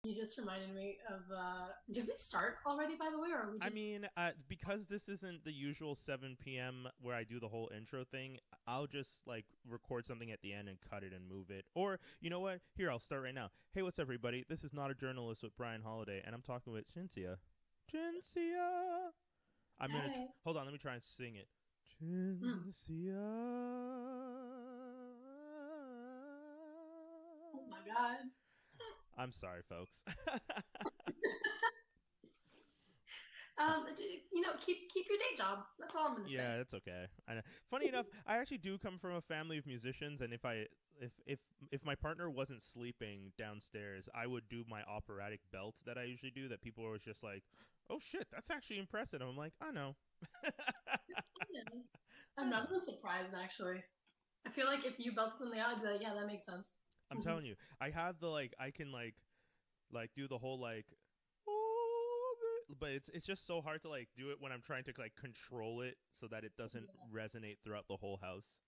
You just reminded me of did we start already by the way, or are we I just mean, because this isn't the usual 7 p.m. where I do the whole intro thing, I'll just like record something at the end and cut it and move it. Or, you know what? Here, I'll start right now. Hey, what's up, everybody? This is Not a Journalist with Brian Holiday, and I'm talking with Cinzia. Cinzia! Hey. Hold on, let me try and sing it. Mm. Cinzia. Oh my God. I'm sorry, folks. Keep your day job. That's all I'm gonna Yeah, say. that's okay. I know. Funny enough, I actually do come from a family of musicians, and if my partner wasn't sleeping downstairs, I would do my operatic belt that I usually do. That people were just like, "Oh shit, that's actually impressive." I'm like, I know. Yeah. I'm not even surprised actually. I feel like if you belted something out, I'd be like, yeah, that makes sense. I'm telling you, I have the I can like do the whole like, oh, but it's just so hard to like do it when I'm trying to like control it so that it doesn't Yeah. resonate throughout the whole house.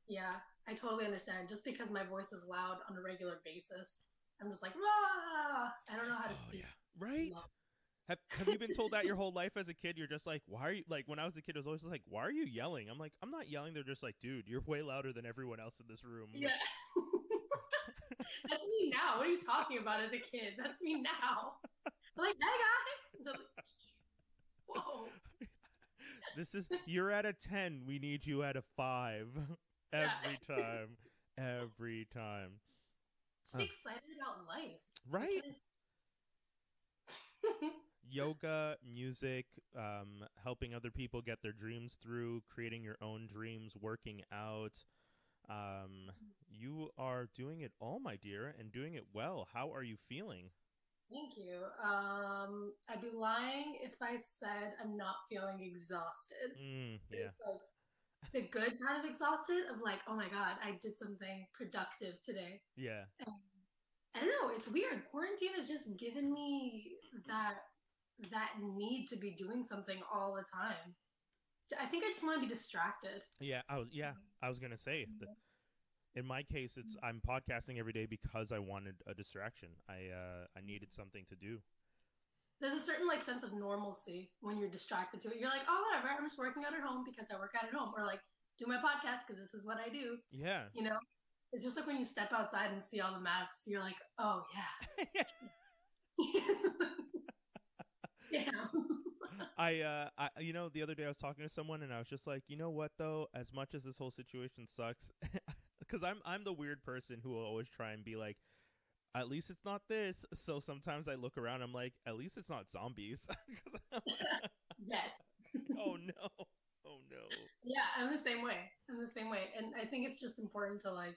Yeah, I totally understand. Just because my voice is loud on a regular basis, I'm just like, ah, I don't know how to Oh speak yeah, low. right. Have you been told that your whole life as a kid? You're just like, why are you like when I was a kid? I was always just like, why are you yelling? I'm like, I'm not yelling. They're just like, dude, you're way louder than everyone else in this room. Yeah. That's me now. What are you talking about as a kid? That's me now. Like, hey guys. They're like, whoa. This is you're at a 10. We need you at a 5 Yeah. every time, every time. Just Uh, excited about life right? because Yoga, music, helping other people get their dreams through, creating your own dreams, working out. Um, you are doing it all, my dear, and doing it well. How are you feeling? thank you. I'd be lying if I said I'm not feeling exhausted. Yeah, It's like the good kind of exhausted of like, oh my God, I did something productive today. yeah, And I don't know, it's weird. Quarantine has just given me that need to be doing something all the time. I think I just want to be distracted. I was gonna say that in my case, it's I'm podcasting every day because I wanted a distraction. I needed something to do. There's a certain like sense of normalcy when you're distracted to it. You're like, oh, whatever. I'm just working out at home because I work out at home, or like do my podcast because this is what I do. Yeah, You know, it's just like when you step outside and see all the masks, you're like, oh yeah, yeah, the other day I was talking to someone and I was just like, you know what though, as much as this whole situation sucks, because I'm the weird person who will always try and be like, at least it's not this. So sometimes I look around, I'm like, at least it's not zombies. yet. Oh no, oh no. Yeah, I'm the same way. I'm the same way, and I think it's just important to like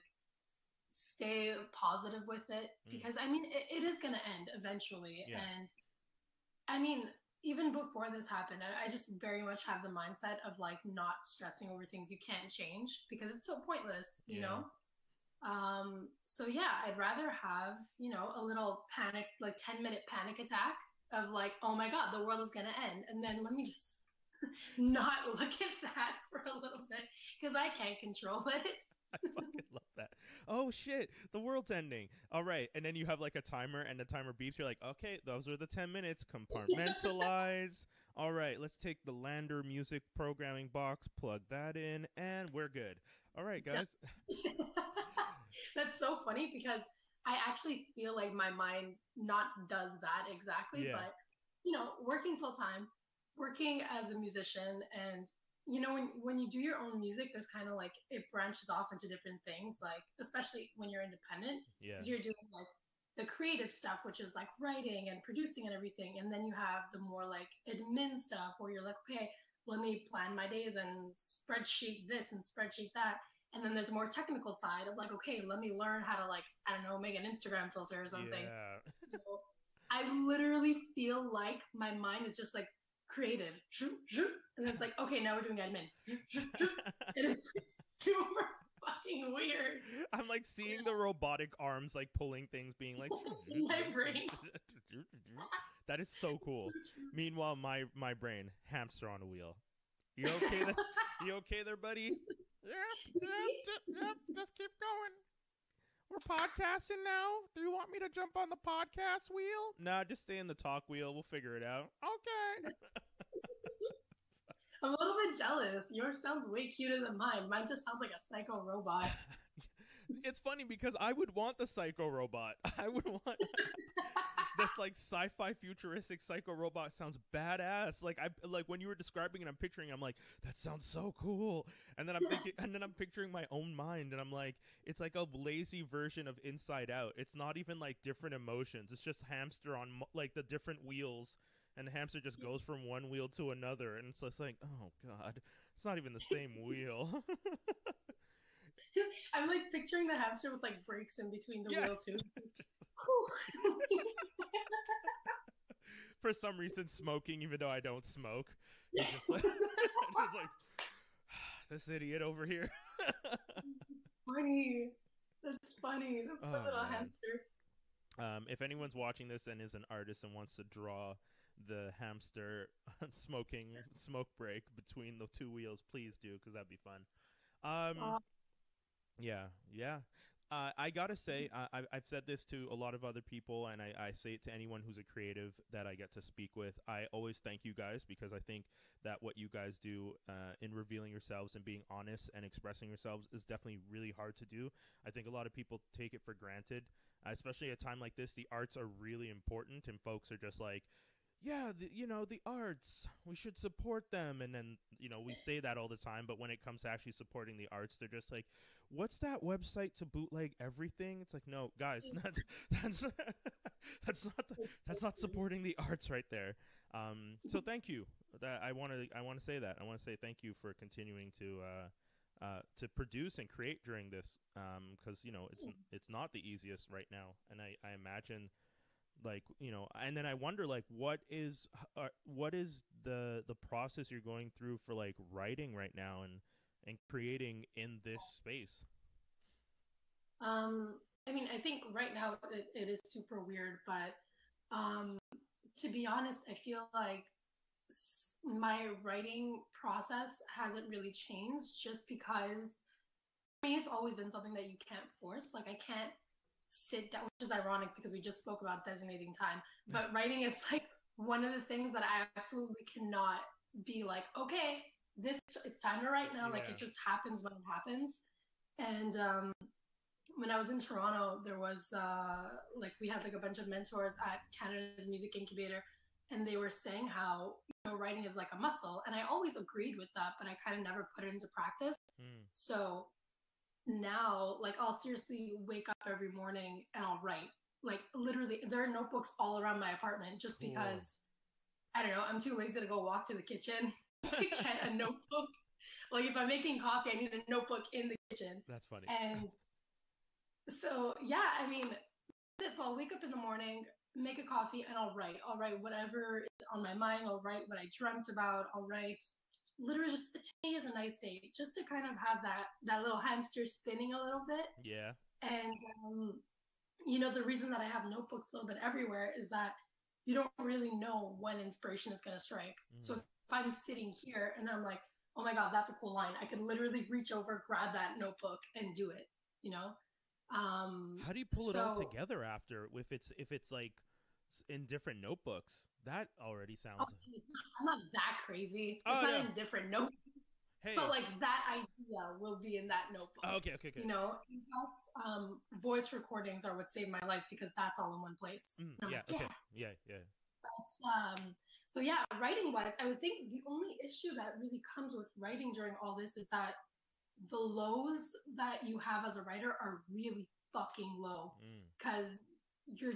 stay positive with it Mm, because I mean it is going to end eventually, yeah, and I mean, even before this happened, I just very much have the mindset of like not stressing over things you can't change because it's so pointless, you yeah. know? So yeah, I'd rather have, a little panic, like 10-minute panic attack of like, oh my God, the world is gonna end. And then let me just not look at that for a little bit because I can't control it. I fucking love that. Oh shit, the world's ending. All right, and then you have like a timer, and the timer beeps. You're like, okay, those are the 10 minutes. Compartmentalize. All right, let's take the Lander music programming box, plug that in, and we're good. All right, guys. That's so funny because I actually feel like my mind not does that exactly, Yeah, but working full time, working as a musician, and when you do your own music, there's kind of like it branches off into different things, like especially when you're independent, yeah, because you're doing like the creative stuff, which is like writing and producing and everything, and then you have the more like admin stuff where you're like, okay, let me plan my days and spreadsheet this and spreadsheet that. And then there's a more technical side of like, okay, let me learn how to like, I don't know, make an Instagram filter or something. yeah. So I literally feel like my mind is just like creative. And then it's like, okay, now we're doing admin. And it's super fucking weird I'm like seeing the robotic arms like pulling things, being like, in my brain. that is so cool. Meanwhile, my brain hamster on a wheel. You okay? You okay there, buddy? Yep, yep, yep, yep. Just keep going. We're podcasting now. Do you want me to jump on the podcast wheel? Nah, just stay in the talk wheel. We'll figure it out. Okay. I'm a little bit jealous. Yours sounds way cuter than mine. Mine just sounds like a psycho robot. It's funny because I would want the psycho robot. I would want this like sci-fi futuristic psycho robot. Sounds badass. Like when you were describing it, I'm picturing it, I'm like, that sounds so cool. And then I'm picturing my own mind, and I'm like, it's like a lazy version of Inside Out. It's not even like different emotions. It's just hamster on like the different wheels. And the hamster just goes from one wheel to another, and it's just like, oh god, it's not even the same wheel. I'm like picturing the hamster with like brakes in between the wheel too. For some reason, smoking, even though I don't smoke, it's just like, it's like this idiot over here. Funny. That's funny. That's a little hamster. If anyone's watching this and is an artist and wants to draw the hamster smoking smoke break between the two wheels, please do, because that'd be fun. Yeah. I gotta say, I've said this to a lot of other people, and I say it to anyone who's a creative that I get to speak with. I always thank you guys, because I think that what you guys do in revealing yourselves and being honest and expressing yourselves is definitely really hard to do. I think a lot of people take it for granted, especially at a time like this. The arts are really important, and folks are just like, yeah, the arts, we should support them. And then, we say that all the time, but when it comes to actually supporting the arts, they're just like, what's that website to bootleg everything? It's like, no, guys, that's not supporting the arts right there. So thank you. That I want to say that. I want to say thank you for continuing to produce and create during this, because it's not the easiest right now, and I imagine, like, and then I wonder, like, what is the process you're going through for like writing right now and creating in this space? I mean, I think right now it is super weird, but to be honest, I feel like my writing process hasn't really changed, just because I mean, it's always been something that you can't force. Like, I can't sit down, which is ironic because we just spoke about designating time, but writing is like one of the things that I absolutely cannot be like, okay, it's time to write now. Like, it just happens when it happens. And when I was in Toronto, there was like, we had like a bunch of mentors at Canada's Music Incubator, and they were saying how writing is like a muscle, and I always agreed with that, but I kind of never put it into practice. So now, like, I'll seriously wake up every morning and I'll write. Like, literally, there are notebooks all around my apartment, just because I don't know, I'm too lazy to go walk to the kitchen to get a notebook. Like, if I'm making coffee, I need a notebook in the kitchen. That's funny. And so, yeah, I mean, so I'll wake up in the morning, make a coffee, and I'll write. I'll write whatever is on my mind. I'll write what I dreamt about. I'll write literally just, today is a nice day, just to kind of have that little hamster spinning a little bit. Yeah. And the reason that I have notebooks a little bit everywhere is that you don't really know when inspiration is going to strike. So if I'm sitting here and I'm like, oh my god, that's a cool line, I could literally reach over, grab that notebook, and do it. How do you pull it all together after, if it's like in different notebooks? That already sounds... I'm not that crazy. It's not in different notebooks. Hey. But like, that idea will be in that notebook. Okay. Voice recordings are what saved my life, because that's all in one place. Yeah. But so yeah, writing wise, I would think the only issue that really comes with writing during all this is that the lows that you have as a writer are really fucking low, because you're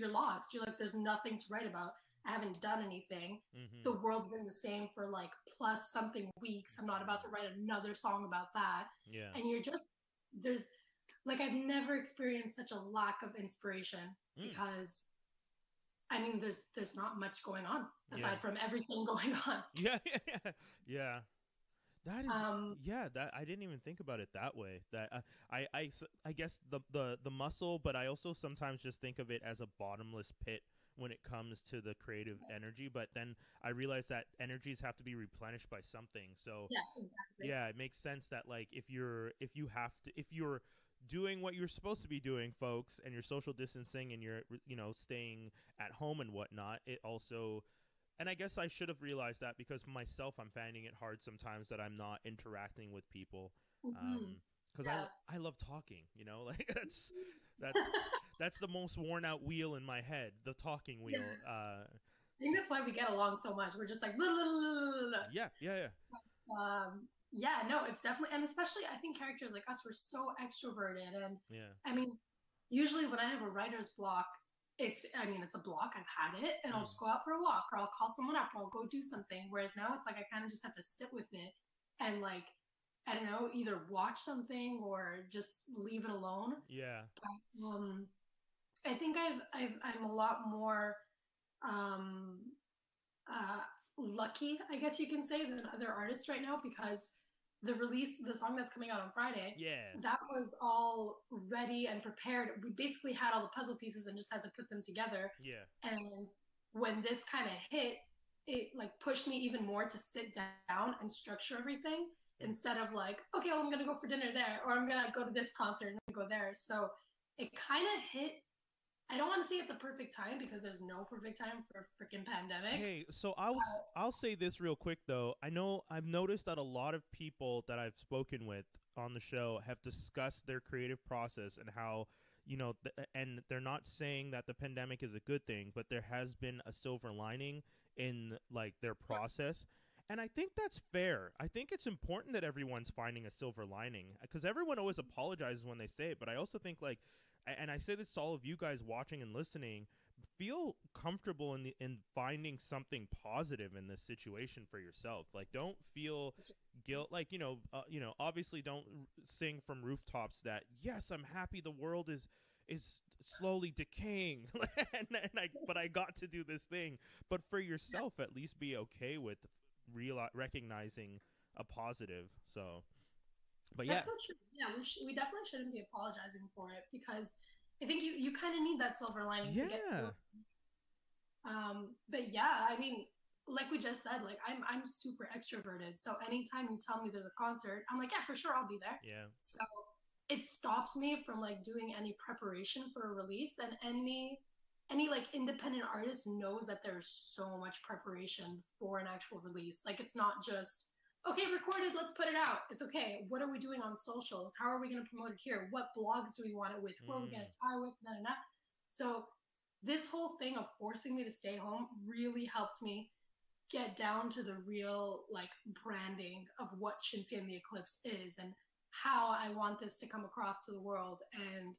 lost. You're like, there's nothing to write about. I haven't done anything. The world's been the same for like plus something weeks. I'm not about to write another song about that. Yeah. And there's like, I've never experienced such a lack of inspiration, because I mean, there's not much going on aside from everything going on. Yeah. That is, that I didn't even think about it that way. That I guess the muscle, but I also sometimes just think of it as a bottomless pit when it comes to the creative energy. But then I realize that energies have to be replenished by something. So yeah, exactly. Yeah, it makes sense that like if you're doing what you're supposed to be doing, folks, and you're social distancing and you're, staying at home and whatnot, it also, and I guess I should have realized that because myself, I'm finding it hard sometimes that I'm not interacting with people. Because I love talking, like that's that's the most worn out wheel in my head, the talking wheel. I think that's why we get along so much. We're just like, blah, blah, blah, blah. Yeah, no, it's definitely, and especially I think characters like us, we're so extroverted, and I mean, usually when I have a writer's block, it's a block, I've had it, and I'll just go out for a walk, or I'll call someone up, or I'll go do something. Whereas now it's like I kind of just have to sit with it and like, I don't know, either watch something or just leave it alone. Yeah. But, I think I'm a lot more lucky, I guess you can say, than other artists right now, because the song that's coming out on Friday, that was all ready and prepared. We basically had all the puzzle pieces and just had to put them together. And when this kind of hit, it like pushed me even more to sit down and structure everything instead of like, okay, well, I'm gonna go for dinner there, or I'm gonna go to this concert and go there. So it kind of hit, I don't want to say at the perfect time, because there's no perfect time for a freaking pandemic. Hey, so I'll say this real quick though. I've noticed that a lot of people that I've spoken with on the show have discussed their creative process and how, and they're not saying that the pandemic is a good thing, but there has been a silver lining in like their process. And I think that's fair. I think it's important that everyone's finding a silver lining, because everyone always apologizes when they say it. But I also think like, and I say this to all of you guys watching and listening, feel comfortable in finding something positive in this situation for yourself. Like, don't feel guilt. Like, obviously don't sing from rooftops that, yes, I'm happy the world is slowly decaying but I got to do this thing. But for yourself, at least be okay with recognizing a positive. So, but yeah, that's so true. Yeah, we definitely shouldn't be apologizing for it, because I think you kind of need that silver lining to get through. But yeah, I mean, like we just said, like I'm super extroverted, so anytime you tell me there's a concert, I'm like, yeah, for sure, I'll be there. So it stops me from like doing any preparation for a release, and any like independent artist knows that there's so much preparation for an actual release. Like, it's not just, okay, recorded, let's put it out. It's okay, what are we doing on socials? How are we going to promote it here? What blogs do we want it with? Who are we going to tie with? So this whole thing of forcing me to stay home really helped me get down to the real like branding of what Cinzia and the Eclipse is, and how I want this to come across to the world, and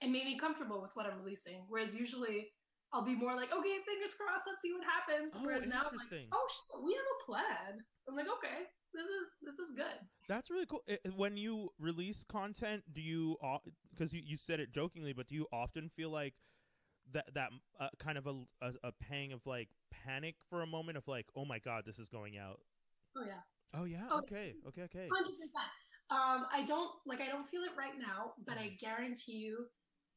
it made me comfortable with what I'm releasing. Whereas usually I'll be more like, okay, fingers crossed, let's see what happens. Whereas now I'm like, oh shit, we have a plan. I'm like, okay, this is good. That's really cool. When you release content, do you, because you said it jokingly, but do you often feel like that kind of a pang of like panic for a moment of like, oh my god, this is going out? Oh yeah. Okay. 100%. I don't feel it right now, but I guarantee you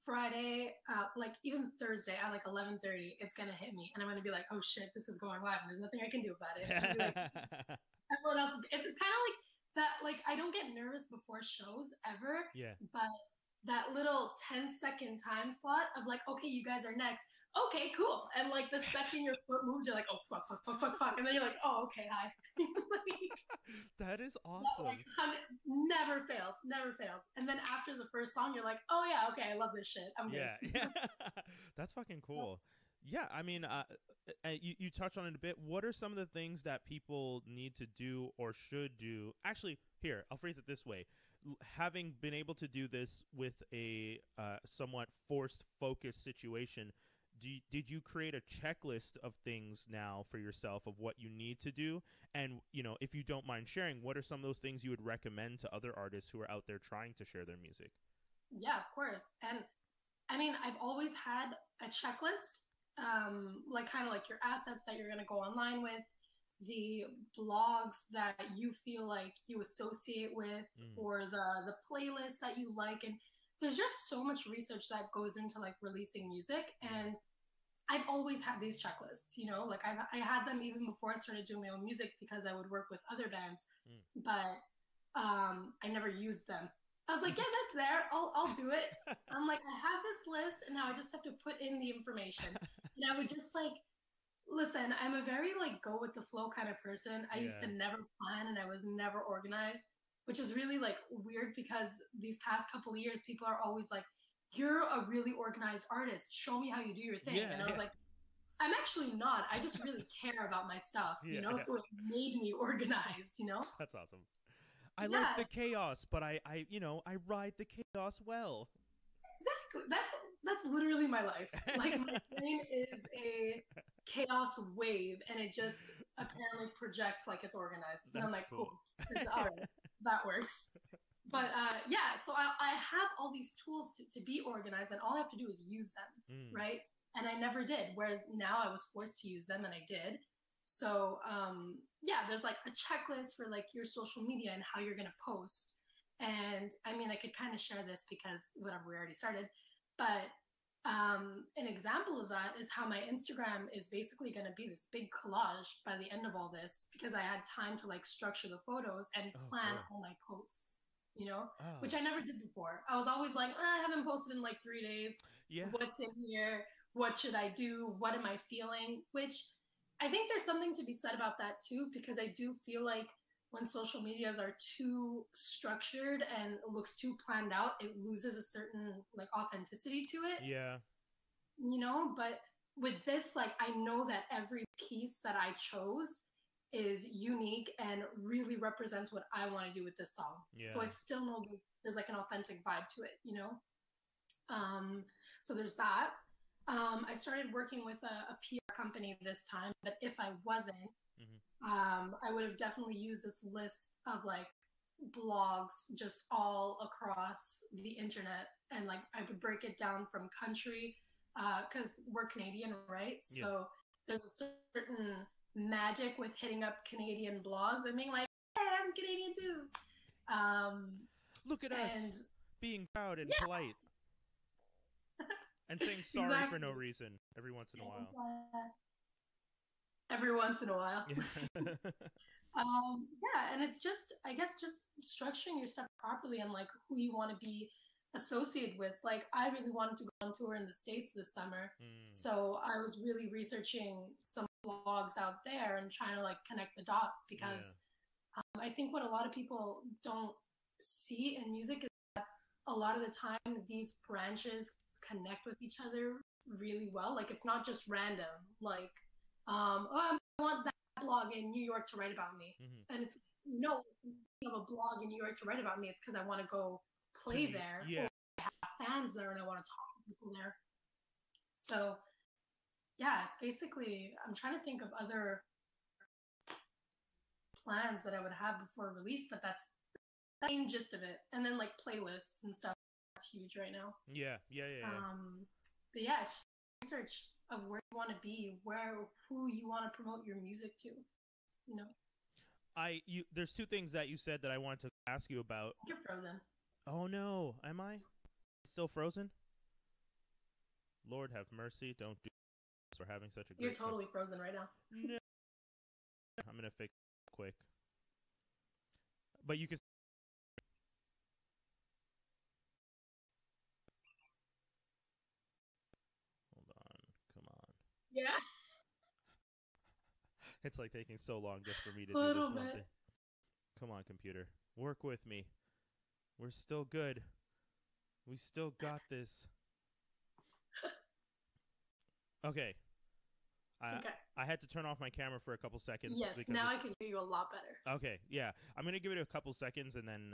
Friday, like even Thursday at like 11:30, it's gonna hit me, and I'm gonna be like, oh shit, this is going live, and there's nothing I can do about it. Like, everyone else it's kind of like that. Like, I don't get nervous before shows ever, but that little 10-second time slot of like, okay, you guys are next. Okay, cool. And like the second your foot moves, you're like, oh fuck, and then you're like, oh okay, hi. That is awesome. Like, never fails. And then after the first song, you're like, oh yeah, okay, I love this shit. I'm good. Yeah. That's fucking cool. Yeah, I mean, you touched on it a bit. What are some of the things that people need to do or should do? Actually, here, I'll phrase it this way. Having been able to do this with a somewhat forced focus situation, did you create a checklist of things now for yourself of what you need to do? And, if you don't mind sharing, what are some of those things you would recommend to other artists who are out there trying to share their music? Yeah, of course. And I mean, I've always had a checklist, like kind of like your assets that you're going to go online with, the blogs that you feel like you associate with, or the playlists that you like. And there's just so much research that goes into like releasing music. And I've always had these checklists, like I had them even before I started doing my own music, because I would work with other bands, but I never used them I was like, yeah, that's there. I'll do it. I'm like, I have this list, and now I just have to put in the information. And I would just like, listen, I'm a very like go with the flow kind of person. I used to never plan, and I was never organized, which is really like weird because these past couple of years, people are always like, you're a really organized artist. Show me how you do your thing. And I was like, I'm actually not. I just really care about my stuff, you know? So it made me organized, you know? That's awesome. I like the chaos, but I ride the chaos well. Exactly. That's literally my life. Like my brain is a chaos wave, and it just apparently projects like it's organized. And I'm like, cool. All right, that works. But so I have all these tools to be organized, and all I have to do is use them, right? And I never did. Whereas now I was forced to use them, and I did. So there's like a checklist for like your social media and how you're gonna post. And I mean, I could kind of share this because whatever, we already started. But an example of that is how my Instagram is basically going to be this big collage by the end of all this, because I had time to like structure the photos and plan all my posts, you know, which I never did before. I was always like, I haven't posted in like 3 days. Yeah. What's in here? What should I do? What am I feeling? Which I think there's something to be said about that too, because I do feel like when social medias are too structured and looks too planned out, it loses a certain like authenticity to it. Yeah. You know, but with this, like, I know that every piece that I chose is unique and really represents what I want to do with this song. Yeah. So I still know there's like an authentic vibe to it, you know? So there's that. I started working with a PR company this time, but if I wasn't, I would have definitely used this list of like blogs just all across the internet, and like I would break it down from country, because we're Canadian, right? Yeah. So there's a certain magic with hitting up Canadian blogs and being like, hey, I'm Canadian too. Look at us being proud and polite. And saying sorry for no reason every once in a while. Every once in a while. And it's just, I guess, just structuring your stuff properly and like who you want to be associated with. Like I really wanted to go on tour in the States this summer. So I was really researching some blogs out there and trying to like connect the dots, because I think what a lot of people don't see in music is that a lot of the time these branches connect with each other really well. Like it's not just random, like I want that blog in New York to write about me. And it's no, you have a blog in New York to write about me, it's because I want to go play there, or I have fans there and I want to talk to people there. So it's basically, I'm trying to think of other plans that I would have before release, but that's the main gist of it. And then like playlists and stuff, that's huge right now. But it's just research of where you want to be, who you want to promote your music to, you know. There's two things that you said that I wanted to ask you about. You're frozen. Oh no, am I still frozen? Lord have mercy, don't do this for having such a great You're totally frozen right now. No. I'm gonna fix it quick. But you can. Yeah. It's like taking so long just for me to do this one thing. Come on, computer. Work with me. We're still good. We still got this. Okay. I had to turn off my camera for a couple seconds. Yes, now I can hear you a lot better. Okay, yeah. I'm going to give it a couple seconds, and then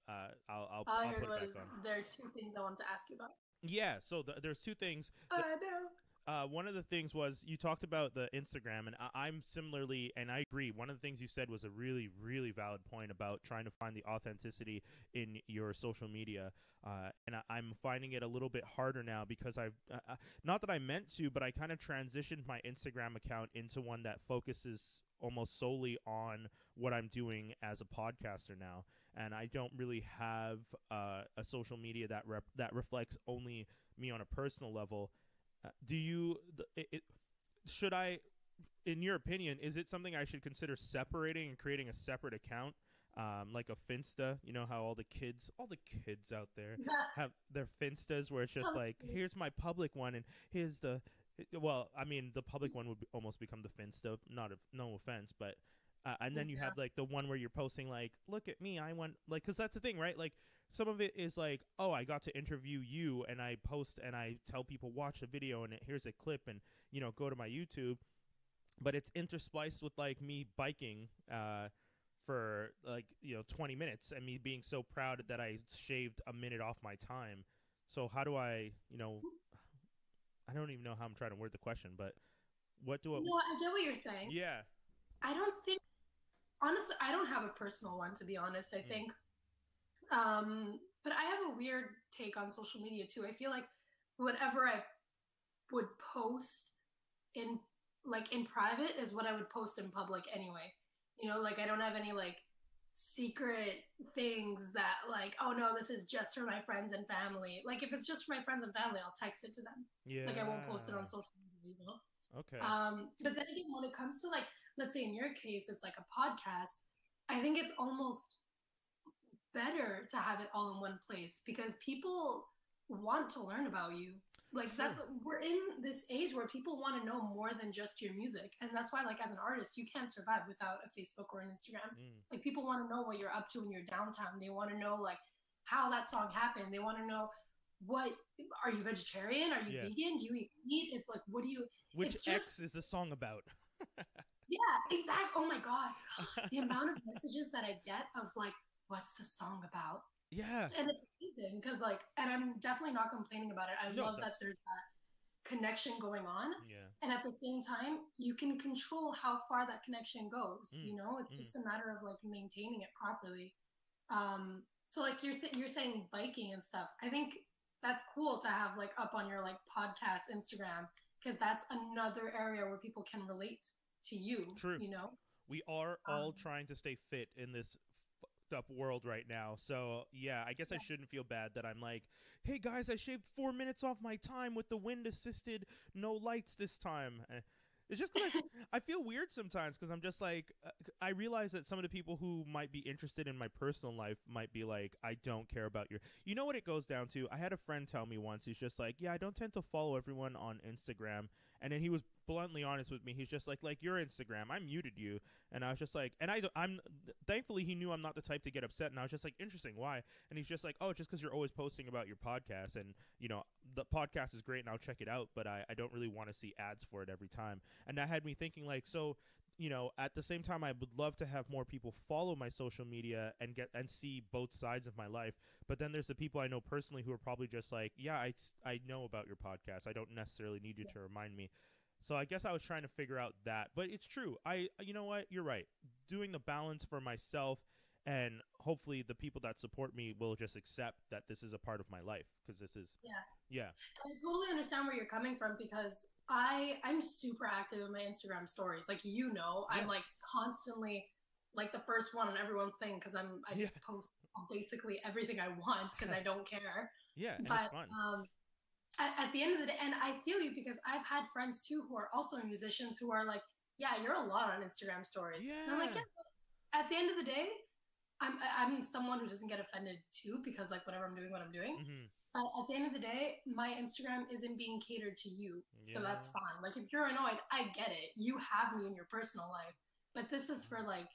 I'll All I put heard it was back on. There are two things I wanted to ask you about. Yeah, so there's two things. I know. One of the things was you talked about the Instagram, and I'm similarly, and I agree. One of the things you said was a really, really valid point about trying to find the authenticity in your social media. And I'm finding it a little bit harder now because I've, not that I meant to, but I kind of transitioned my Instagram account into one that focuses almost solely on what I'm doing as a podcaster now. And I don't really have a social media that reflects only me on a personal level. Should I, in your opinion, is it something I should consider separating and creating a separate account like a Finsta. You know how all the kids out there Yes. have their Finstas, where it's just like, here's my public one, and here's the, well, I mean, the public one would almost become the Finsta. Not no offense, but and then you have like the one where you're posting like, look at me, I went, like, because that's the thing, right? Like, some of it is like, oh, I got to interview you, and I post and I tell people watch the video, and here's a clip, and go to my YouTube. But it's interspliced with like me biking for like 20 minutes, and me being so proud that I shaved a minute off my time. So how do I don't even know how I'm trying to word the question, but what do I? No, I get what you're saying. Yeah. I don't think, honestly, I don't have a personal one, to be honest. I think, but I have a weird take on social media too. I feel like whatever I would post in private is what I would post in public anyway. Like, I don't have any like secret things that like, oh no, this is just for my friends and family. Like, if it's just for my friends and family, I'll text it to them. Yeah. Like, I won't post it on social media, Okay. But then again, when it comes to like, let's say in your case, it's like a podcast, I think it's almost better to have it all in one place because people want to learn about you. Like, we're in this age where people want to know more than just your music. And that's why, like, as an artist, you can't survive without a Facebook or an Instagram. Like, people want to know what you're up to in your downtime. They want to know, like, how that song happened. They want to know, are you vegetarian? Are you vegan? Do you eat meat? It's like, what do you... Which X is the song about? Yeah, exactly. Oh my God. The amount of messages that I get of like, what's the song about? Yeah. And it's amazing because like, and I'm definitely not complaining about it. I love that there's that connection going on. Yeah. And at the same time, you can control how far that connection goes. It's just a matter of like maintaining it properly. So like you're saying biking and stuff. I think that's cool to have like up on your like podcast Instagram because that's another area where people can relate to you. True. We are all trying to stay fit in this fucked up world right now. So yeah, I guess I shouldn't feel bad that I'm like, hey guys, I shaved 4 minutes off my time with the wind assisted, no lights this time. It's just because I feel weird sometimes because I'm just like, I realize that some of the people who might be interested in my personal life might be like, I don't care about your, what it goes down to? I had a friend tell me once, he's just like, yeah, I don't tend to follow everyone on Instagram. And then he was bluntly honest with me. He's just like your Instagram, I muted you. And I was just like, and I'm thankfully he knew I'm not the type to get upset. And I was just like, interesting, why? And he's just like, oh, just because you're always posting about your podcast, and the podcast is great and I'll check it out, but I don't really want to see ads for it every time. And that had me thinking like, so at the same time, I would love to have more people follow my social media and see both sides of my life. But then there's the people I know personally who are probably just like, yeah, I know about your podcast. I don't necessarily need you to remind me. So I guess I was trying to figure out that. But it's true. You know what? You're right. Doing the balance for myself, and hopefully the people that support me will just accept that this is a part of my life, because this is... Yeah. I totally understand where you're coming from because I'm super active in my Instagram stories. Like, I'm like constantly like the first one on everyone's thing because I just post basically everything I want because I don't care. Yeah, and but it's fun. at the end of the day, and I feel you because I've had friends too who are also musicians who are like, yeah, you're a lot on Instagram stories. Yeah. And I'm like, yeah, at the end of the day, I'm someone who doesn't get offended too because like whatever I'm doing, what I'm doing. But at the end of the day, my Instagram isn't being catered to you. So that's fine. Like, if you're annoyed, I get it. You have me in your personal life. But this is for like,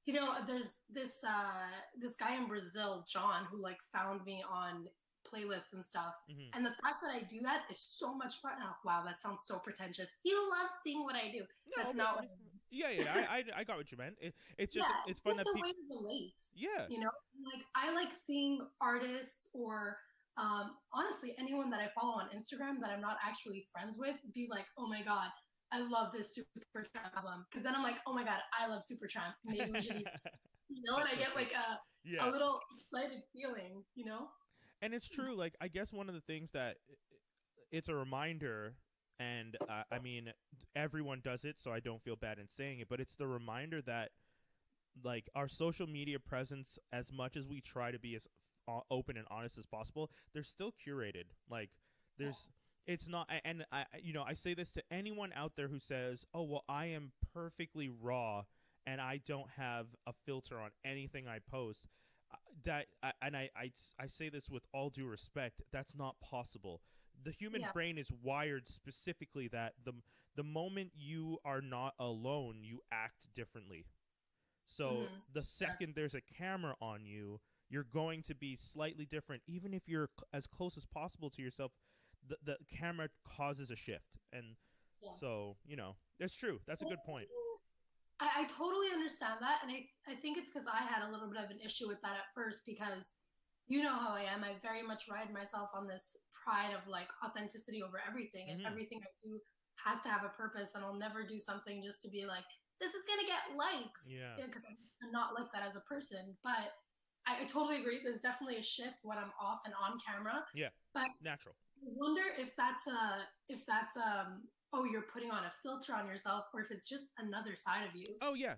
there's this guy in Brazil, John, who like found me on playlists and stuff. And the fact that I do that is so much fun. Oh, wow, that sounds so pretentious. He loves seeing what I do. No, that's not what I do. Yeah, I got what you meant. It's just it's fun that people... way to relate. Yeah. Like, I like seeing artists or honestly anyone that I follow on Instagram that I'm not actually friends with be like, oh my God, I love this Supertramp album. Because then I'm like, oh my God, I love Supertramp. Maybe we should be and I get like a little excited feeling, And it's true. Like, I guess one of the things that it's a reminder, and I mean, everyone does it, so I don't feel bad in saying it, but it's the reminder that like our social media presence, as much as we try to be as open and honest as possible, they're still curated. Like, it's not, and I say this to anyone out there who says, oh, well, I am perfectly raw and I don't have a filter on anything I post, I say this with all due respect, that's not possible. The human brain is wired specifically that the moment you are not alone, you act differently. So the second there's a camera on you, you're going to be slightly different. Even if you're as close as possible to yourself, the camera causes a shift. And so, you know, it's true. That's a good point. I totally understand that. And I think it's because I had a little bit of an issue with that at first, because you know how I am. I very much ride myself on this pride of like authenticity over everything. And everything I do has to have a purpose. And I'll never do something just to be like, this is going to get likes. Yeah. Because I'm not like that as a person. But I totally agree. There's definitely a shift when I'm off and on camera. Yeah. But natural. I wonder if that's oh, you're putting on a filter on yourself, or if it's just another side of you. Oh yeah.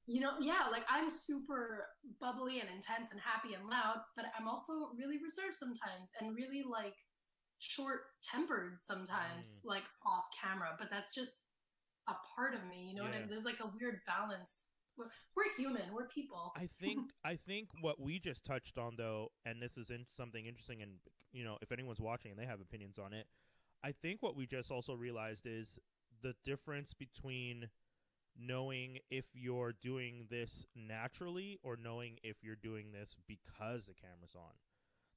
You know, like I'm super bubbly and intense and happy and loud, but I'm also really reserved sometimes and really like short-tempered sometimes, like off camera. But that's just a part of me, you know what I mean? There's like a weird balance. We're human, we're people. I think what we just touched on, though, and this is something interesting, and you know, if anyone's watching and they have opinions on it, I think what we just also realized is the difference between knowing if you're doing this naturally or knowing if you're doing this because the camera's on.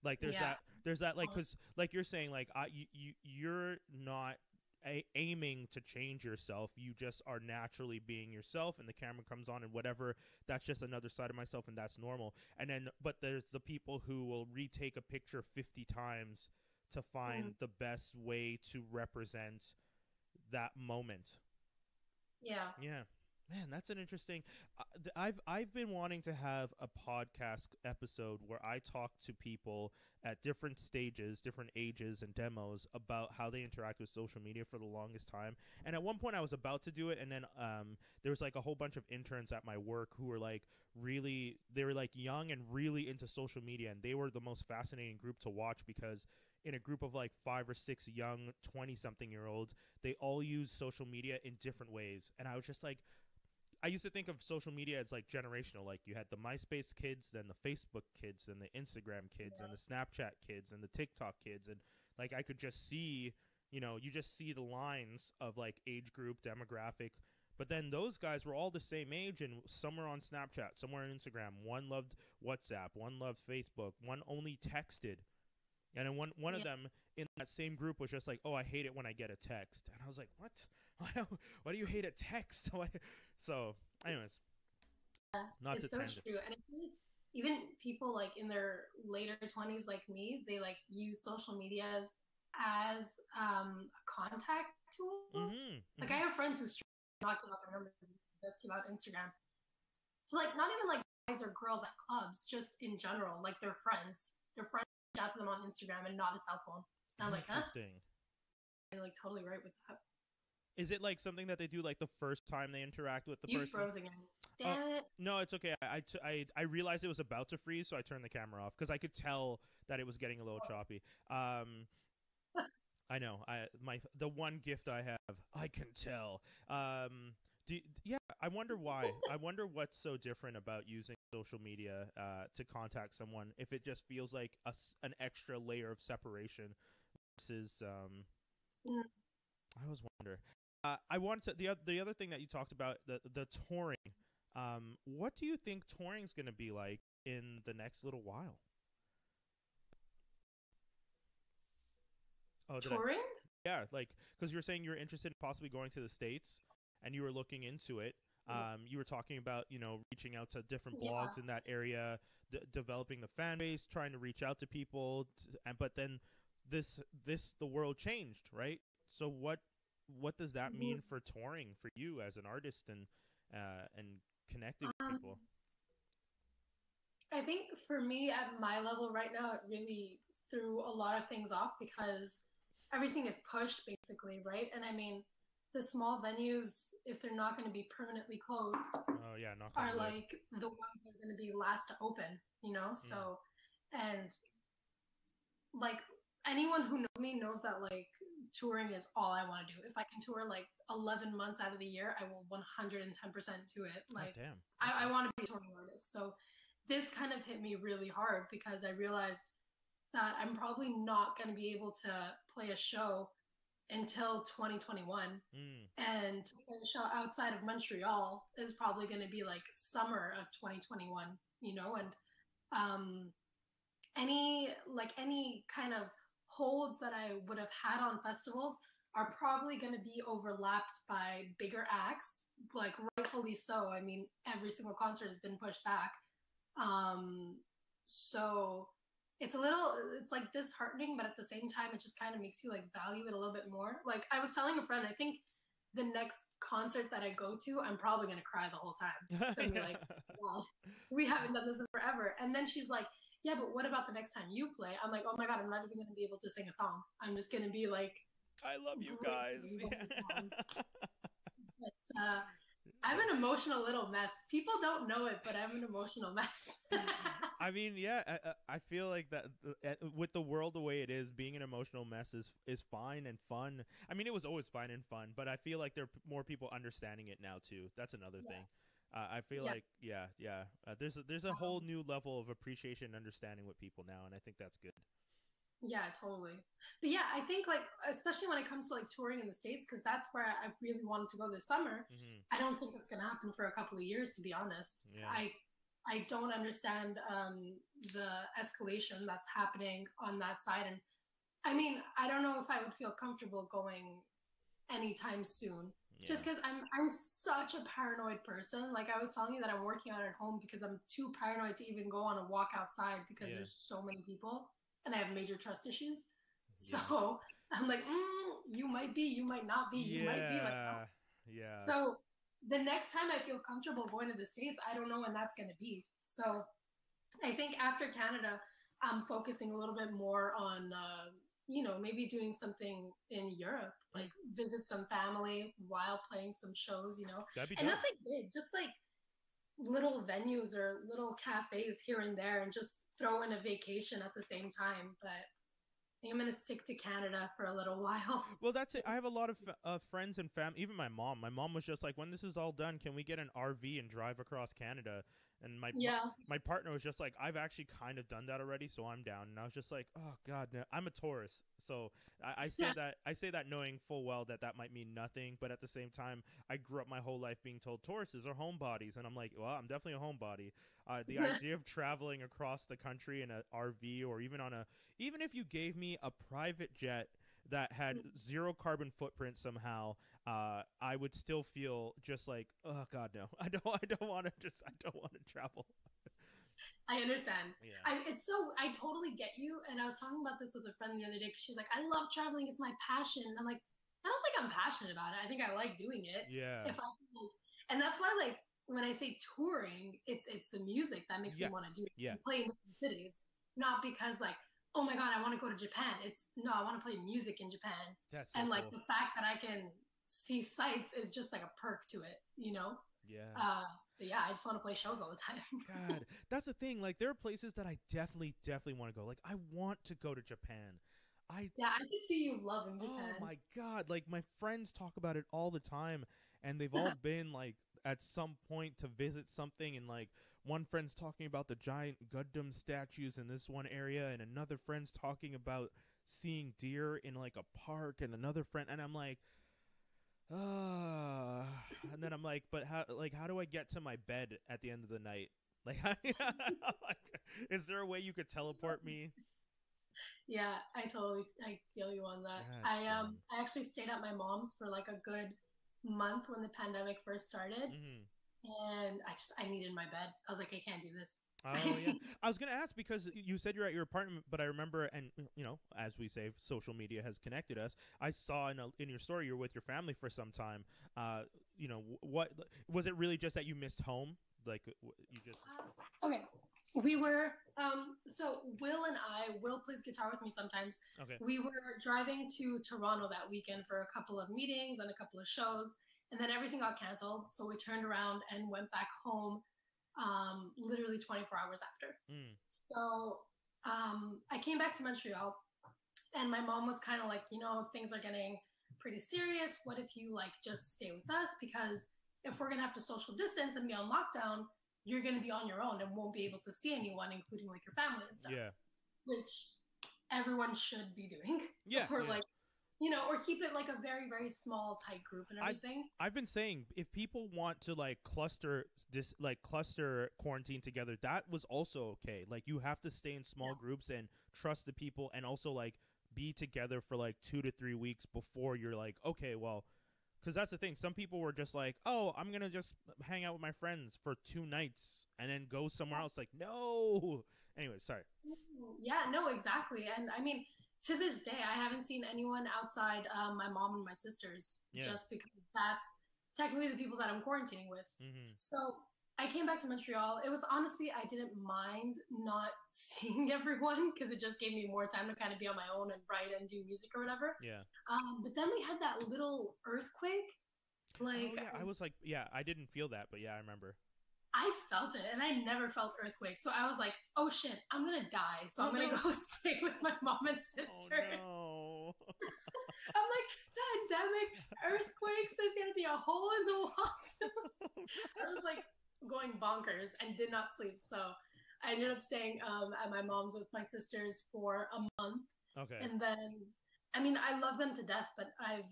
Like there's that like, because like you're saying, like you're not aiming to change yourself, you just are naturally being yourself, and the camera comes on and whatever, that's just another side of myself, and that's normal. And then but there's the people who will retake a picture 50 times to find the best way to represent that moment. Yeah. Man, that's an interesting. I've been wanting to have a podcast episode where I talk to people at different stages, different ages, and demos about how they interact with social media for the longest time. And at one point, I was about to do it, and then there was like a whole bunch of interns at my work who were like they were like young and really into social media, and they were the most fascinating group to watch because in a group of like 5 or 6 young 20-something-year-olds, they all use social media in different ways, and I was just like. I used to think of social media as like generational. Like you had the MySpace kids, then the Facebook kids, then the Instagram kids, and the Snapchat kids, and the TikTok kids. And like I could just see, you know, you just see the lines of like age group, demographic. But then those guys were all the same age, and some were on Snapchat, some were on Instagram. One loved WhatsApp, one loved Facebook, one only texted. And then one of them in that same group was just like, oh, I hate it when I get a text. And I was like, what? Why do you hate a text? So, anyways, not to tangent. So true. And I think even people like in their later 20s like me, they like use social media as a contact tool. Like I have friends who not give up. I remember just about Instagram. So like not even like guys or girls at clubs, just in general, like their friends reach out to them on Instagram and not a cell phone. And I'm like, huh? You're like totally right with that. Is it like something that they do like the first time they interact with the person? You froze again. Damn it. No, it's okay. I realized it was about to freeze, so I turned the camera off because I could tell that it was getting a little choppy. I know. The one gift I have, I can tell. I wonder why. I wonder what's so different about using social media to contact someone. If it just feels like an extra layer of separation versus. I always wonder. I want to the other thing that you talked about, the touring. What do you think touring's going to be like in the next little while? Oh, touring? Yeah, like because you're saying you're interested in possibly going to the States, and you were looking into it. You were talking about reaching out to different blogs in that area, developing the fan base, trying to reach out to people, but then the world changed, right? So what does that mean for touring for you as an artist and connecting with people? I think for me at my level right now, it really threw a lot of things off because everything is pushed basically, right? And I mean, the small venues, if they're not going to be permanently closed, are like the ones that are going to be last to open, So, and like anyone who knows me knows that like touring is all I want to do. If I can tour like 11 months out of the year, I will 110% do it. Like, damn. I want to be a touring artist. So this kind of hit me really hard because I realized that I'm probably not going to be able to play a show until 2021. And a show outside of Montreal is probably going to be like summer of 2021, you know, and any kind of holds that I would have had on festivals are probably going to be overlapped by bigger acts, like rightfully so. I mean, every single concert has been pushed back. So it's like disheartening, but at the same time, it just kind of makes you like value it a little bit more. Like I was telling a friend, I think the next concert that I go to, I'm probably going to cry the whole time. So I'm like, well, we haven't done this in forever. And then she's like, yeah, but what about the next time you play? I'm like, oh my God, I'm not even going to be able to sing a song. I'm just going to be like, I love you guys. But, I'm an emotional little mess. People don't know it, but I'm an emotional mess. I mean, yeah, I feel like that with the world the way it is, being an emotional mess is fine and fun. I mean, it was always fine and fun, but I feel like there are more people understanding it now too. That's another thing. I feel like, there's a whole new level of appreciation and understanding with people now, and I think that's good. Yeah, totally. But yeah, I think like, especially when it comes to like touring in the States, because that's where I really wanted to go this summer. I don't think it's going to happen for a couple of years, to be honest. Yeah. I don't understand the escalation that's happening on that side. And I mean, I don't know if I would feel comfortable going anytime soon. Yeah. Just because I'm such a paranoid person. Like I was telling you that I'm working out at home because I'm too paranoid to even go on a walk outside because there's so many people. And I have major trust issues. Yeah. So I'm like, you might be, you might not be, you might be like that. Yeah. So the next time I feel comfortable going to the States, I don't know when that's going to be. So I think after Canada, I'm focusing a little bit more on, maybe doing something in Europe, like visit some family while playing some shows, That'd be and dope. nothing big, just like little venues or little cafes here and there, and just throw in a vacation at the same time. But I think I'm going to stick to Canada for a little while. Well, that's it. I have a lot of friends and family, even my mom. My mom was just like, when this is all done, can we get an RV and drive across Canada? And my partner was just like, I've actually kind of done that already, so I'm down. And I was just like, oh God, no. I'm a Taurus, so I say that knowing full well that might mean nothing, but at the same time, I grew up my whole life being told Tauruses are homebodies, and I'm like, well, I'm definitely a homebody. The idea of traveling across the country in an RV, or even if you gave me a private jet that had zero carbon footprint somehow, I would still feel just like, oh God, no, I don't want to travel. I understand. Yeah. I totally get you. And I was talking about this with a friend the other day, because she's like, I love traveling. It's my passion. And I'm like, I don't think I'm passionate about it. I think I like doing it. Yeah. And that's why, like, when I say touring, it's the music that makes me want to do it. Yeah. Play in different cities, not because like, oh my God, I want to go to Japan. I want to play music in Japan. That's so like cool. The fact that I can see sights is just like a perk to it, Yeah. But yeah, I just want to play shows all the time. God, that's the thing. Like, there are places that I definitely want to go. Like, I want to go to Japan. I can see you loving Japan. Oh my God. Like, my friends talk about it all the time, and they've all been like at some point to visit something, and like one friend's talking about the giant Gundam statues in this one area, and another friend's talking about seeing deer in like a park, and another friend, and I'm like, and then I'm like, but how do I get to my bed at the end of the night? Like, is there a way you could teleport me? Yeah, I feel you on that. I actually stayed at my mom's for like a good month when the pandemic first started. And I needed my bed. I was like, I can't do this. Oh yeah. I was gonna ask, because you said you're at your apartment, but I remember, and as we say, social media has connected us. I saw in your story you're with your family for some time. What was it really, just that you missed home? Like you just okay. We were so Will plays guitar with me sometimes. Okay. We were driving to Toronto that weekend for a couple of meetings and a couple of shows. And then everything got canceled, so we turned around and went back home literally 24 hours after. So I came back to Montreal, And my mom was kind of like, things are getting pretty serious. What if you like just stay with us? Because if we're gonna have to social distance and be on lockdown, you're gonna be on your own and won't be able to see anyone, including like your family and stuff. Yeah. Which everyone should be doing. Yeah. Or yeah. like, or keep it like a very, very small, tight group and everything. I've been saying if people want to like cluster quarantine together, that was also okay. Like you have to stay in small groups and trust the people, and also like be together for like 2 to 3 weeks before you're like, okay, well, because that's the thing. Some people were just like, oh, I'm gonna just hang out with my friends for 2 nights and then go somewhere else. Like, no. Anyway, sorry. Yeah, no, exactly. And I mean, to this day, I haven't seen anyone outside my mom and my sisters, just because that's technically the people that I'm quarantining with. Mm-hmm. So I came back to Montreal. It was honestly, I didn't mind not seeing everyone because it just gave me more time to kind of be on my own and write and do music or whatever. Yeah. But then we had that little earthquake. Like, oh, yeah, I was like, yeah, I didn't feel that, but yeah, I remember. I felt it, and I never felt earthquakes. So I was like, oh shit, I'm gonna die. So I'm gonna go stay with my mom and sister. Oh, no. I'm like, pandemic, earthquakes, there's gonna be a hole in the walls. I was like going bonkers and did not sleep. So I ended up staying at my mom's with my sisters for a month. Okay. And then, I mean, I love them to death, but I've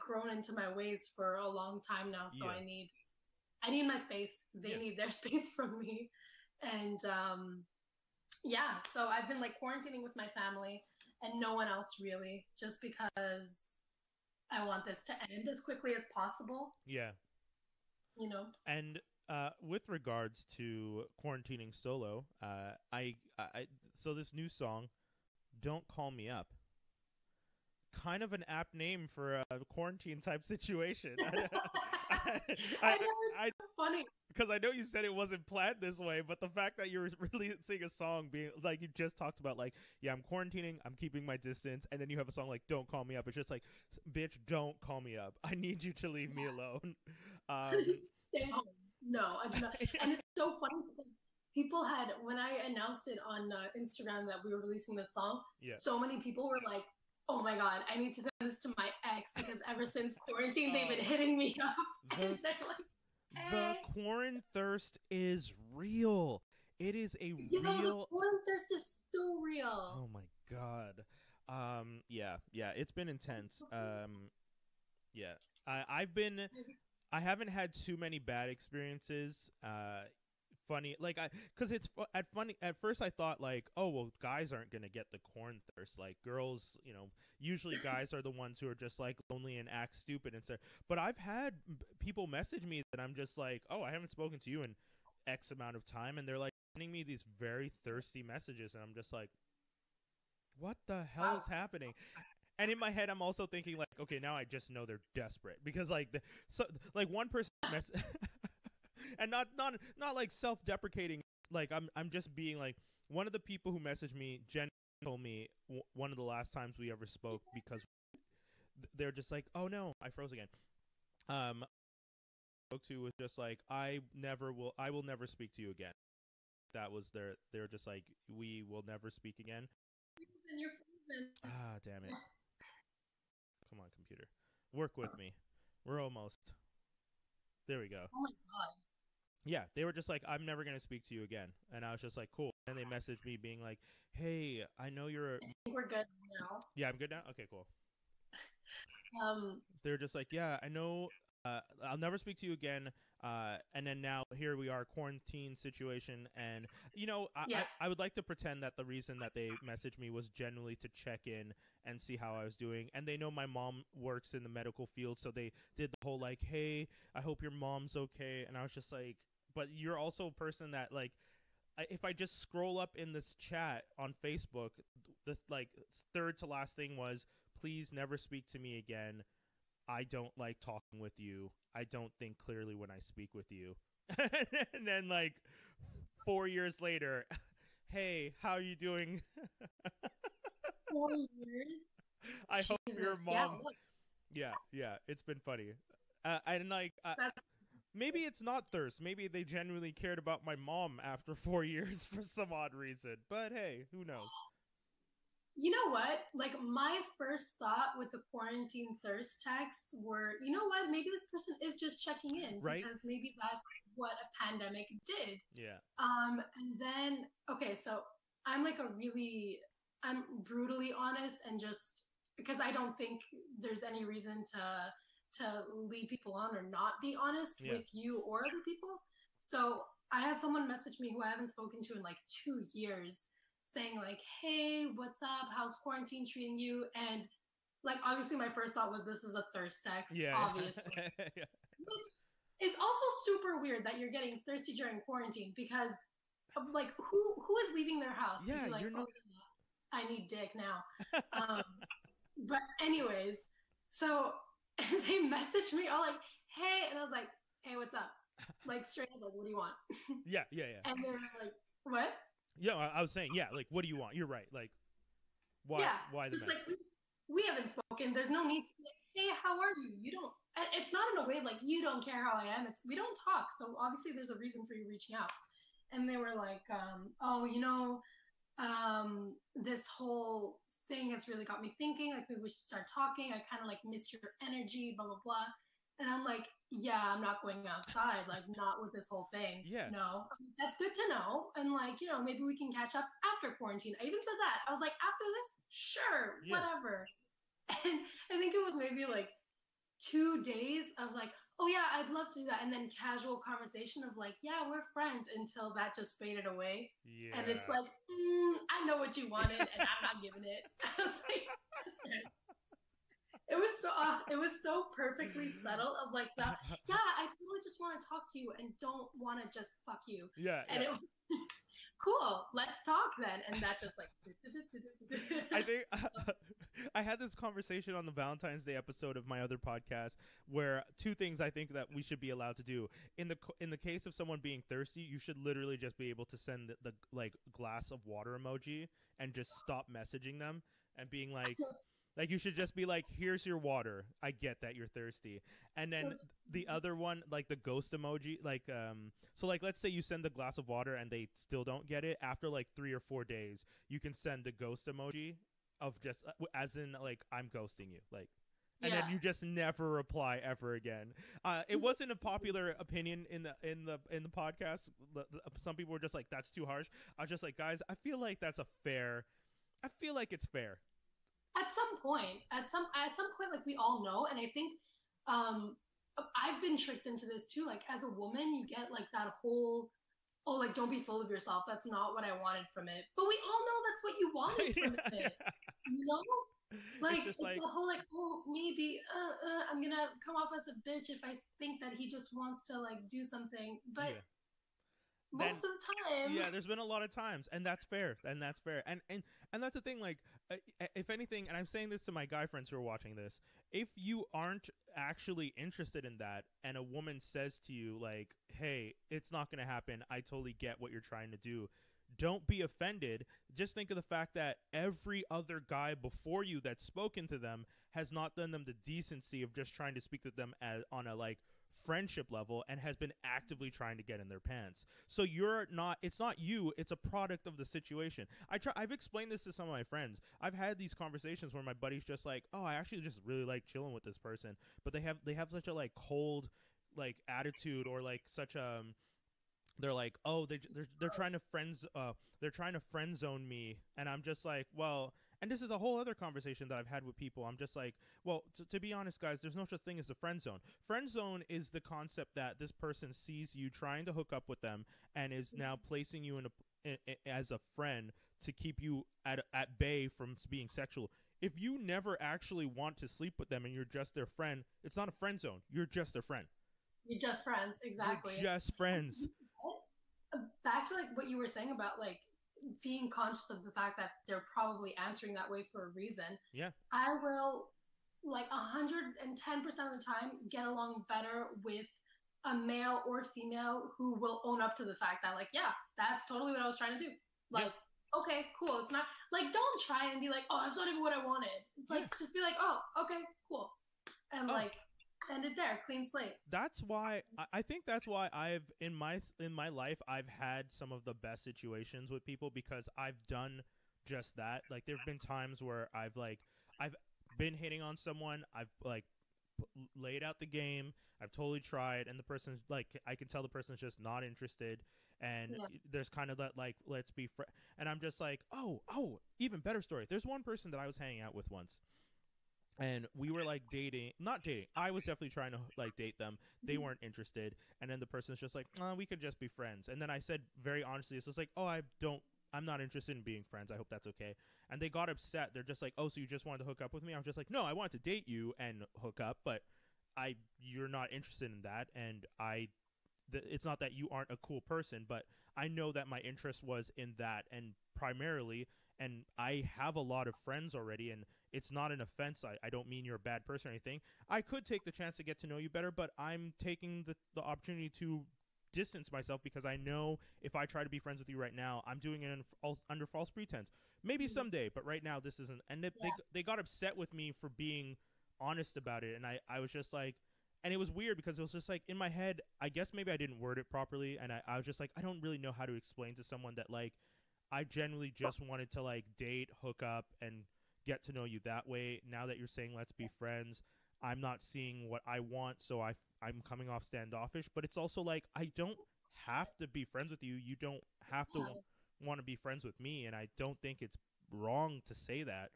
grown into my ways for a long time now. So I need my space. They need their space from me. And so I've been like quarantining with my family and no one else really, just because I want this to end as quickly as possible. Yeah. And with regards to quarantining solo, so this new song, Don't Call Me Up, kind of an apt name for a quarantine type situation. I know, it's so funny. Because I know you said it wasn't planned this way, but the fact that you're releasing a song being like you just talked about, like, yeah, I'm quarantining, I'm keeping my distance, and then you have a song like Don't Call Me Up. It's just like, bitch, don't call me up. I need you to leave me alone. Stay home. No, I do not. And it's so funny because people had, when I announced it on Instagram that we were releasing this song, so many people were like, oh my god, I need to send this to my ex because ever since quarantine they've been hitting me up. And they're like, the quarantine thirst is real. It is a real. The quarantine thirst is so real. Oh my god. Yeah, it's been intense. I haven't had too many bad experiences. Funny, like because it's at first I thought like, oh well, guys aren't gonna get the corn thirst, like girls, usually guys are the ones who are just like lonely and act stupid and stuff. But I've had people message me that I'm just like, oh, I haven't spoken to you in X amount of time, and they're like sending me these very thirsty messages, and I'm just like, what the hell is happening? And in my head, I'm also thinking like, okay, now I just know they're desperate because like one person and not like self-deprecating, like I'm just being like, one of the people who messaged me, Jen, told me one of the last times we ever spoke, because they're just like, oh no, I froze again. Spoke to was just like, I will never speak to you again. That was they're just like, we will never speak again. You're frozen. Ah, damn it. Come on, computer. Work with me. We're almost. There we go. Oh my god. Yeah, they were just like, I'm never going to speak to you again. And I was just like, cool. And they messaged me being like, hey, I know you're I think we're good now. Yeah, I'm good now? Okay, cool. They're just like, yeah, I know, I'll never speak to you again. And then now here we are, quarantine situation. And, I would like to pretend that the reason that they messaged me was genuinely to check in and see how I was doing. And they know my mom works in the medical field, so they did the whole like, hey, I hope your mom's okay. And I was just like, but you're also a person that like, if I just scroll up in this chat on Facebook, the like third to last thing was, please never speak to me again. I don't like talking with you. I don't think clearly when I speak with you. And then like 4 years later, hey, how are you doing? 4 years? I hope your mom... Yeah, it's been funny. And like... maybe it's not thirst. Maybe they genuinely cared about my mom after 4 years for some odd reason. But hey, who knows? You know what? Like my first thought with the quarantine thirst texts were, you know what? Maybe this person is just checking in Right? because maybe that's what a pandemic did. Yeah. And then okay, so I'm like I'm brutally honest and just because I don't think there's any reason to lead people on or not be honest Yeah. with you or other people. So I had someone message me who I haven't spoken to in like 2 years saying like, "Hey, what's up? How's quarantine treating you?" And like, obviously, my first thought was this is a thirst text, Yeah. obviously, Yeah. which is also super weird that you're getting thirsty during quarantine because, like, who is leaving their house to Yeah, be like, you're "Oh, not. yeah, I need dick now." Um, but anyways, so they messaged me all like, "Hey," and I was like, "Hey, what's up?" Like straight up, like, "What do you want?" Yeah, yeah, yeah. And they're like, "What?" Yeah, I was saying, yeah, like, what do you want? You're right. Like, why, Yeah, why the just mess? like we haven't spoken. There's no need to be like, "Hey, how are you?" You don't. It's not in a way like you don't care how I am. It's we don't talk. So obviously there's a reason for you reaching out. And they were like, "Oh, this whole thing has really got me thinking. Like maybe we should start talking. I kind of like miss your energy, blah blah blah." And I'm like, "Yeah, I'm not going outside. Like not with this whole thing. Yeah, No, that's good to know. And like maybe we can catch up after quarantine." I even said that. I was like, "After this, sure, yeah. whatever." And I think it was maybe like 2 days of like, "Oh yeah, I'd love to do that," and then casual conversation of like, "Yeah, we're friends," until that just faded away. And it's Yeah. like, I know what you wanted, and I'm not giving it. I was like, that's right. It was so perfectly subtle of like the yeah, I totally just want to talk to you and don't want to just fuck you, Yeah, and yeah. it was cool. Let's talk then, and that just like I think I had this conversation on the Valentine's Day episode of my other podcast where two things I think that we should be allowed to do in the case of someone being thirsty, you should literally just be able to send the like glass of water emoji and just stop messaging them and being like you should just be like, here's your water. I get that you're thirsty. And then That's- the other one, like the ghost emoji, so like let's say you send the glass of water and they still don't get it. After like 3 or 4 days, you can send the ghost emoji of just as in like I'm ghosting you, like, and then yeah. you just never reply ever again. It wasn't a popular opinion in the podcast. Some people were just like, that's too harsh. I was just like, guys, I feel like that's a fair. I feel like it's fair. At some point like we all know, and I think um I've been tricked into this too. Like as a woman you get like that whole, oh, like don't be full of yourself, that's not what I wanted from it, but we all know that's what you wanted from Yeah. it, you know. It's Like just it's like, the whole like, oh, maybe I'm gonna come off as a bitch if I think that he just wants to like do something, but yeah. Then most of the time. yeah, there's been a lot of times, and that's fair, and that's fair, and that's the thing. Like, if anything, and I'm saying this to my guy friends who are watching this, if you aren't actually interested in that, and a woman says to you like, "Hey, it's not gonna happen. I totally get what you're trying to do." Don't be offended. Just think of the fact that every other guy before you that's spoken to them has not done them the decency of just trying to speak to them on a like friendship level and has been actively trying to get in their pants. So you're not, it's not you, it's a product of the situation. I've explained this to some of my friends. I've had these conversations where my buddy's just like, "Oh, I actually just really like chilling with this person," but they have such a like cold like attitude, or like such they're like, "Oh, they're trying to they're trying to friend zone me," and I'm just like, well, and this is a whole other conversation that I've had with people. I'm just like, well, to be honest, guys, there's no such thing as a friend zone. Friend zone is the concept that this person sees you trying to hook up with them and is now placing you as a friend to keep you at bay from being sexual. If you never actually want to sleep with them and you're just their friend, it's not a friend zone. You're just their friend. You're just friends, You're exactly. just friends. Back to like what you were saying about like being conscious of the fact that they're probably answering that way for a reason. Yeah. I will like 110% of the time get along better with a male or female who will own up to the fact that like, yeah, that's totally what I was trying to do. Like, Yep. okay, cool. It's not like, don't try and be like, oh, that's not even what I wanted. It's like, just be like, oh, okay, cool. And like, end it there, clean slate. That's why I think that's why I've in my life I've had some of the best situations with people, because I've done just that. Like there've been times where I've been hitting on someone, I've like laid out the game, I've totally tried, and the person's like, I can tell the person's just not interested, and Yeah. there's kind of that like, let's be and I'm just like, oh, even better story. There's one person that I was hanging out with once, and we were like dating, not dating, I was definitely trying to like date them. They weren't interested, and then the person's just like, we could just be friends. And then I said very honestly, it's just like, I'm not interested in being friends, I hope that's okay. And they got upset. They're just like, oh, so you just wanted to hook up with me? I was just like, no, I wanted to date you and hook up, but you're not interested in that, and it's not that you aren't a cool person, but I know that my interest was in that, and primarily, and I have a lot of friends already, and it's not an offense. I don't mean you're a bad person or anything. I could take the chance to get to know you better, but I'm taking the opportunity to distance myself, because I know if I try to be friends with you right now, I'm doing it under false pretense. Maybe someday, but right now this isn't. And they got upset with me for being honest about it, and I was just like, and it was weird because it was just like in my head, I guess maybe I didn't word it properly, and I was just like, I don't really know how to explain to someone that like I generally just wanted to like date, hook up, and get to know you that way. Now that you're saying let's be friends, I'm not seeing what I want, so I'm coming off standoffish. But it's also like, I don't have to be friends with you. You don't have to want to be friends with me, and I don't think it's wrong to say that.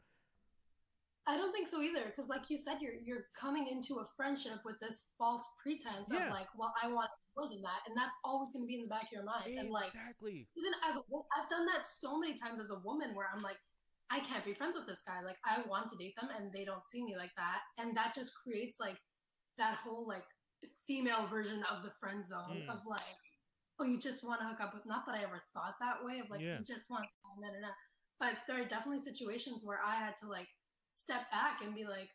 I don't think so either, because like you said, you're coming into a friendship with this false pretense of like, well, I want more than that, and that's always going to be in the back of your mind. Exactly. And like, even as I've done that so many times as a woman, where I'm like, I can't be friends with this guy. Like, I want to date them, and they don't see me like that, and that just creates like that whole like female version of the friend zone of like, oh, you just want to hook up with. Not that I ever thought that way of like, you just want but there are definitely situations where I had to like step back and be like,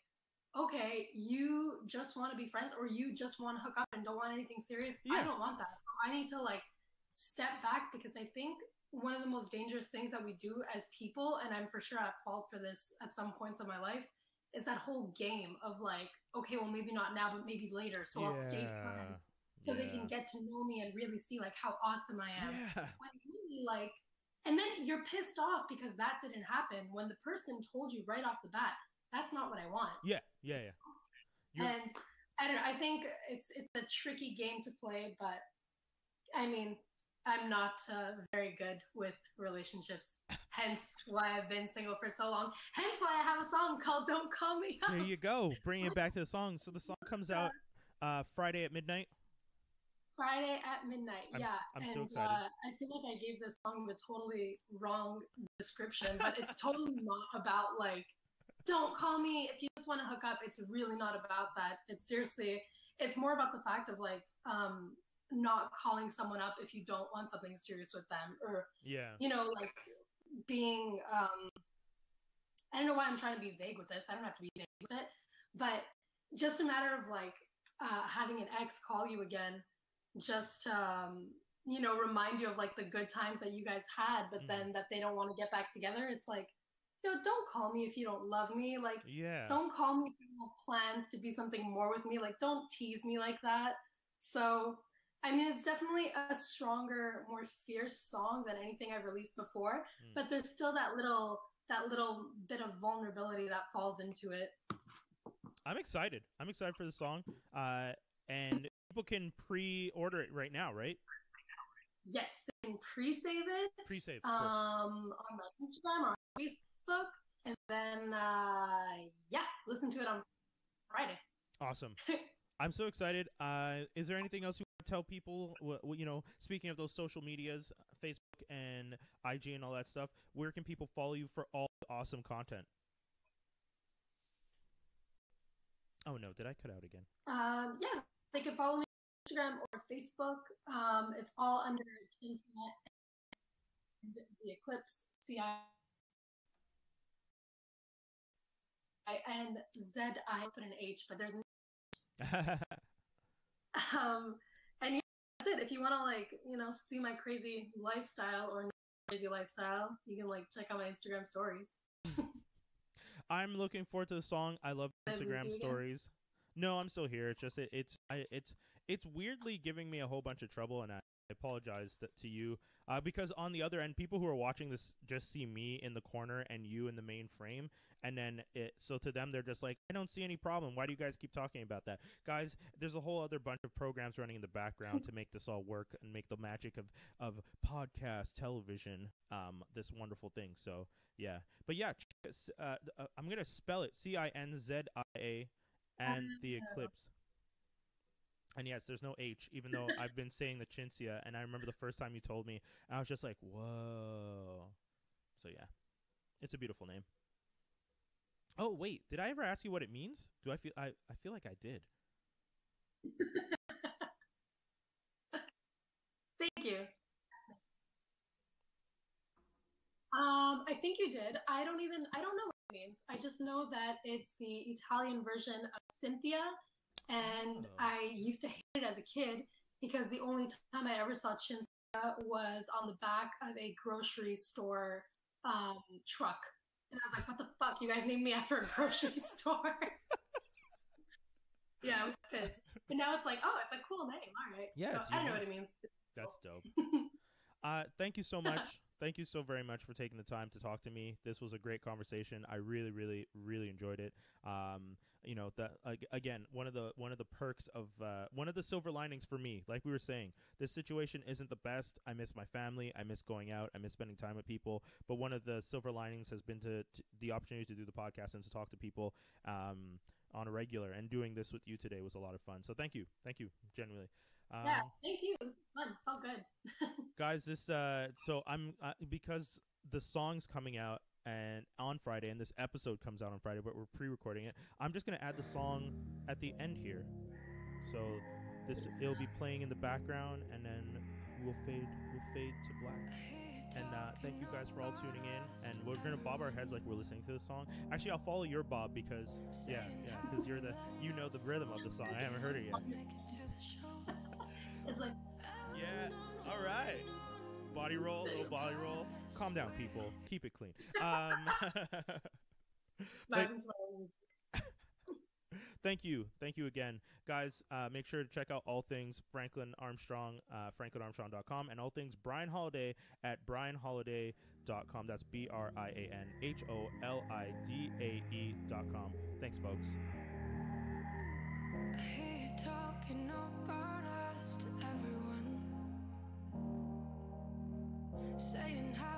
okay, you just want to be friends, or you just want to hook up and don't want anything serious. I don't want that. I need to like step back, because I think one of the most dangerous things that we do as people, and I'm for sure at fault for this at some points of my life, is that whole game of like, okay, well, maybe not now, but maybe later, so I'll stay friends so they can get to know me and really see like how awesome I am. When really like, and then you're pissed off because that didn't happen when the person told you right off the bat, that's not what I want. And I don't know, I think it's a tricky game to play, but I mean, I'm not very good with relationships, hence why I've been single for so long, hence why I have a song called Don't Call Me Up. There you go, bringing it back to the song. So the song comes out Friday at midnight. Friday at midnight, I'm so excited. I feel like I gave this song the totally wrong description, but it's totally not about like, don't call me if you just want to hook up. It's really not about that. It's seriously, it's more about the fact of like, not calling someone up if you don't want something serious with them, or you know, like being I don't know why I'm trying to be vague with this. I don't have to be vague with it, but just a matter of like having an ex call you again, just you know, remind you of like the good times that you guys had, but then that they don't want to get back together. It's like, you know, don't call me if you don't love me. Like, don't call me if you have plans to be something more with me. Like, don't tease me like that. So I mean, it's definitely a stronger, more fierce song than anything I've released before, but there's still that little bit of vulnerability that falls into it. I'm excited for the song, and people can pre-order it right now, right? Yes, they can pre-save it cool. On my Instagram or on Facebook, and then listen to it on Friday. Awesome. I'm so excited. Is there anything else you want to tell people? You know, speaking of those social medias, Facebook and IG and all that stuff, where can people follow you for all the awesome content? Oh no, did I cut out again? Yeah, they can follow me on Instagram or Facebook. It's all under Cinzia and the Eclipse, CINZI, put an H, but there's and yeah, that's it. If you want to like, you know, see my crazy lifestyle or not crazy lifestyle, you can like check out my Instagram stories. I'm looking forward to the song. I love Instagram stories. No, I'm still here. It's just it's weirdly giving me a whole bunch of trouble, and I apologize to you, because on the other end, people who are watching this just see me in the corner and you in the main frame, and then so to them they're just like, I don't see any problem. Why do you guys keep talking about that, guys? There's a whole other bunch of programs running in the background to make this all work and make the magic of podcast television this wonderful thing. So yeah, but yeah, I'm gonna spell it Cinzia and the Eclipse. And yes, there's no H, even though I've been saying the Cinzia, and I remember the first time you told me, I was just like, whoa. So yeah, it's a beautiful name. Oh wait, did I ever ask you what it means? Do I feel I feel like I did. Thank you. I think you did. I don't know what it means. I just know that it's the Italian version of Cynthia, and I used to hate it as a kid because the only time I ever saw Cinzia was on the back of a grocery store truck. And I was like, what the fuck? You guys named me after a grocery store. Yeah, I was pissed. But now it's like, oh, it's a cool name. All right. Yeah, so I don't know what it means. That's dope. Thank you so much. Thank you so very much for taking the time to talk to me. This was a great conversation. I really, really, really enjoyed it. You know, again, one of the perks of one of the silver linings for me, like we were saying, this situation isn't the best. I miss my family. I miss going out. I miss spending time with people. But one of the silver linings has been to the opportunity to do the podcast and to talk to people on a regular. And doing this with you today was a lot of fun. So thank you, genuinely. Yeah, thank you. It was fun. Felt good. Guys, this so I'm because the song's coming out and on Friday, and this episode comes out on Friday, but we're pre-recording it. I'm just gonna add the song at the end here, so it'll be playing in the background, and then we'll fade to black. And thank you guys for all tuning in, and we're gonna bob our heads like we're listening to the song. Actually, I'll follow your bob because because you're you know the rhythm of the song. I haven't heard it yet. It's like, yeah, all right. Body roll, little body roll. Calm down, people. Keep it clean. Thank you again, guys. Make sure to check out all things Franklin Armstrong, franklinarmstrong.com, and all things Brian Holidae at brianholidae.com. That's BrianHolidae.com. Thanks, folks. I hear you talking about us to everyone, saying how